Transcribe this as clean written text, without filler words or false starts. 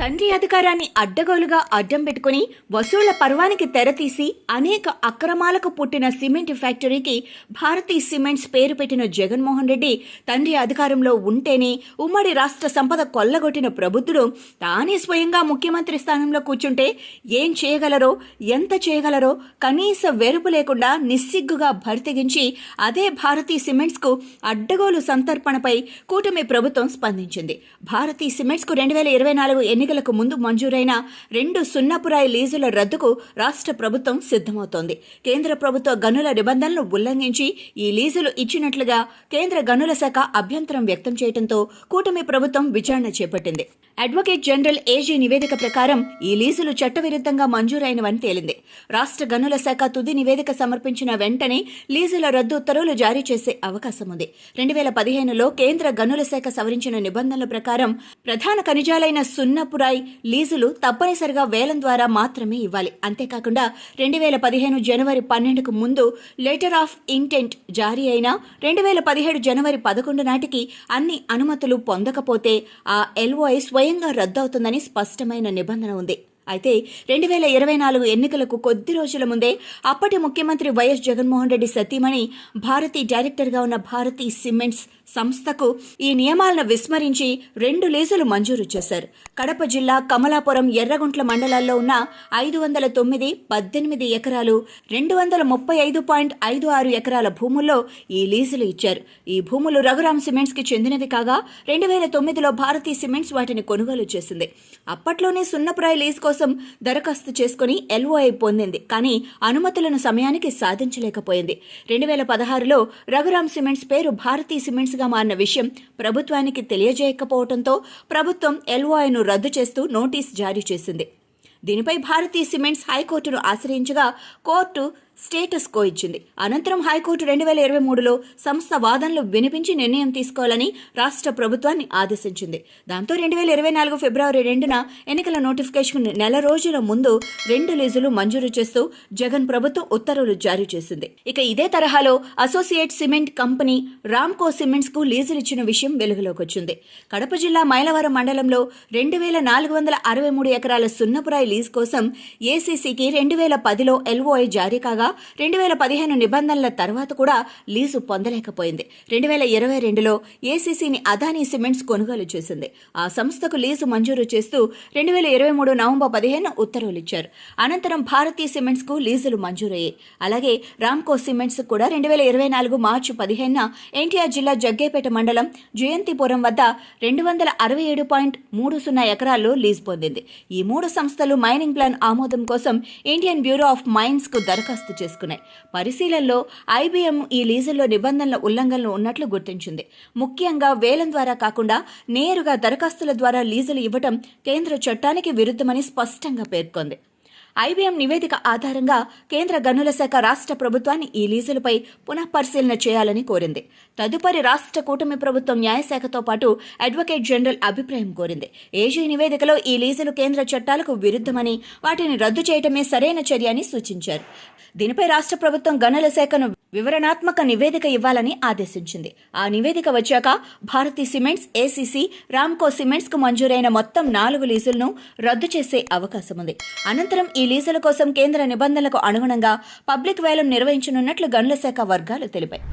తండ్రి అధికారాన్ని అడ్డగోలుగా అడ్డం పెట్టుకుని వసూళ్ల పర్వానికి తెరతీసి అనేక అక్రమాలకు పుట్టిన సిమెంట్ ఫ్యాక్టరీకి భారతీ సిమెంట్స్ పేరు పెట్టిన జగన్మోహన్ రెడ్డి తండ్రి అధికారంలో ఉంటేనే ఉమ్మడి రాష్ట్ర సంపద కొల్లగొట్టిన ప్రబుద్ధుడు తానే స్వయంగా ముఖ్యమంత్రి స్థానంలో కూర్చుంటే ఏం చేయగలరో, ఎంత చేయగలరో కనీస వెరుపు లేకుండా నిస్సిగ్గుగా భర్తెగించి అదే భారతీ సిమెంట్స్కు అడ్డగోలు సంతర్పణపై కూటమి ప్రభుత్వం స్పందించింది. భారతీ సిమెంట్స్కు 2024 ఎన్నికలకు ముందు మంజూరైన 2 సున్నపురాయి లీజుల రద్దుకు రాష్ట్ర ప్రభుత్వం సిద్ధమవుతోంది. కేంద్ర ప్రభుత్వ గనుల నిబంధనలు ఉల్లంఘించి ఈ లీజులు ఇచ్చినట్లుగా కేంద్ర గనుల శాఖ అభ్యంతరం వ్యక్తం చేయడంతో కూటమి ప్రభుత్వం విచారణ చేపట్టింది. అడ్వకేట్ జనరల్ ఏజీ నివేదిక ప్రకారం ఈ లీజులు చట్టవిరుద్ధంగా మంజూరైనవని తేలింది. రాష్ట్ర గనుల శాఖ తుది నివేదిక సమర్పించిన వెంటనే లీజుల రద్దు ఉత్తర్వులు జారీ చేసే అవకాశం ఉంది. 2015లో కేంద్ర గనుల శాఖ సవరించిన నిబంధనల ప్రకారం ప్రధాన ఖనిజాలైన సున్నపురాయి లీజులు తప్పనిసరిగా వేలం ద్వారా మాత్రమే ఇవ్వాలి. అంతేకాకుండా 2015 జనవరి 12కు ముందు లెటర్ ఆఫ్ ఇంటెంట్ జారీ అయిన 2017 జనవరి 11 నాటికి అన్ని అనుమతులు పొందకపోతే ఆ ఎల్ఓఐ స్వయంగా రద్దవుతుందని స్పష్టమైన నిబంధన ఉంది. అయితే 2024 ఎన్నికలకు కొద్ది రోజుల ముందే అప్పటి ముఖ్యమంత్రి వైఎస్ జగన్మోహన్ రెడ్డి సతీమణి భారతీ డైరెక్టర్గా ఉన్న భారతీ సిమెంట్స్ సంస్థకు ఈ నియమాలను విస్మరించి 2 లీజులు మంజూరు చేశారు. కడప జిల్లా కమలాపురం, ఎర్రగుంట్ల మండలాల్లో ఉన్న 509, 18 ఎకరాలు, 235.56 ఎకరాల భూముల్లో ఈ లీజులు ఇచ్చారు. ఈ భూములు రఘురామ్ సిమెంట్స్కి చెందినవి కాగా 2009లో భారతీ సిమెంట్స్ వాటిని కొనుగోలు చేసింది. అప్పట్లోనే సున్నపురాయి లీజ్ కోసం దరఖాస్తు చేసుకుని ఎల్ఓఐ పొందింది. కానీ అనుమతులను సమయానికి సాధించలేకపోయింది. 2016లో రఘురామ్ సిమెంట్స్ పేరు భారతీ సిమెంట్స్ గా మారిన విషయం ప్రభుత్వానికి తెలియజేయకపోవడంతో ప్రభుత్వం ఎల్ఓఐను రద్దు చేస్తూ నోటీస్ జారీ చేసింది. దీనిపై భారతీ సిమెంట్స్ హైకోర్టును ఆశ్రయించగా కోర్టు స్టేటస్ కో ఇచ్చింది. అనంతరం హైకోర్టు 2023లో సంస్థ వాదనలు వినిపించి నిర్ణయం తీసుకోవాలని రాష్ట్ర ప్రభుత్వాన్ని ఆదేశించింది. దాంతో 2024 ఫిబ్రవరి 2న ఎన్నికల నోటిఫికేషన్ నెల రోజుల ముందు 2 లీజులు మంజూరు చేస్తూ జగన్ ప్రభుత్వం ఉత్తర్వులు జారీ చేసింది. ఇక ఇదే తరహాలో associate cement company Ramco cements కు లీజులు ఇచ్చిన విషయం వెలుగులోకి వచ్చింది. కడప జిల్లా మైలవరం మండలంలో 2463 ఎకరాల సున్నపురాయి లీజ్ కోసం ఏసీసీకి 2010లో ఎల్ఓఐ జారీ కాగా 2015 నిబంధనల తర్వాత కూడా లీజు పొందలేకపోయింది. 2022లో ఏసీసీని అదానీ సిమెంట్స్ కొనుగోలు చేసింది. ఆ సంస్థకు లీజు మంజూరు చేస్తూ 2023 నవంబర్ 15 ఉత్తర్వులిచ్చారు. అనంతరం భారతీ సిమెంట్స్ కు లీజులు మంజూరయ్యాయి. అలాగే రామ్కో సిమెంట్స్ కూడా 2024 మార్చి 15న ఎన్టీఆర్ జిల్లా జగ్గేపేట మండలం జయంతిపురం వద్ద 267.30 ఎకరాల్లో లీజు పొందింది. ఈ 3 సంస్థలు మైనింగ్ ప్లాన్ ఆమోదం కోసం ఇండియన్ బ్యూరో ఆఫ్ మైన్స్ కు దరఖాస్తు చేసుకున్నాయి. పరిశీలనలో ఐబీఎం ఈ లీజుల్లో నిబంధనల ఉల్లంఘనలు ఉన్నట్లు గుర్తించింది. ముఖ్యంగా వేలం ద్వారా కాకుండా నేరుగా దరఖాస్తుల ద్వారా లీజులు ఇవ్వటం కేంద్ర చట్టానికి విరుద్ధమని స్పష్టంగా పేర్కొంది. ఐబీఎం నివేదిక ఆధారంగా కేంద్ర గనుల శాఖ రాష్ట్ర ప్రభుత్వాన్ని ఈ లీజులపై పునఃపరిశీలన చేయాలని కోరింది. తదుపరి రాష్ట్ర కూటమి ప్రభుత్వం న్యాయశాఖతో పాటు అడ్వకేట్ జనరల్ అభిప్రాయం కోరింది. ఏజీ నివేదికలో ఈ లీజులు కేంద్ర చట్టాలకు విరుద్ధమని, వాటిని రద్దు చేయటమే సరైన చర్య అని సూచించారు. దీనిపై రాష్ట్ర ప్రభుత్వం గనుల శాఖను వివరణాత్మక నివేదిక ఇవ్వాలని ఆదేశించింది. ఆ నివేదిక వచ్చాక Bharathi cements, ACC, Ramco cements కు మంజూరైన మొత్తం 4 లీజులను రద్దు చేసే అవకాశం ఉంది. అనంతరం ఈ లీజుల కోసం కేంద్ర నిబంధనలకు అనుగుణంగా పబ్లిక్ వేలం నిర్వహించనున్నట్లు గనుల శాఖ వర్గాలు తెలిపాయి.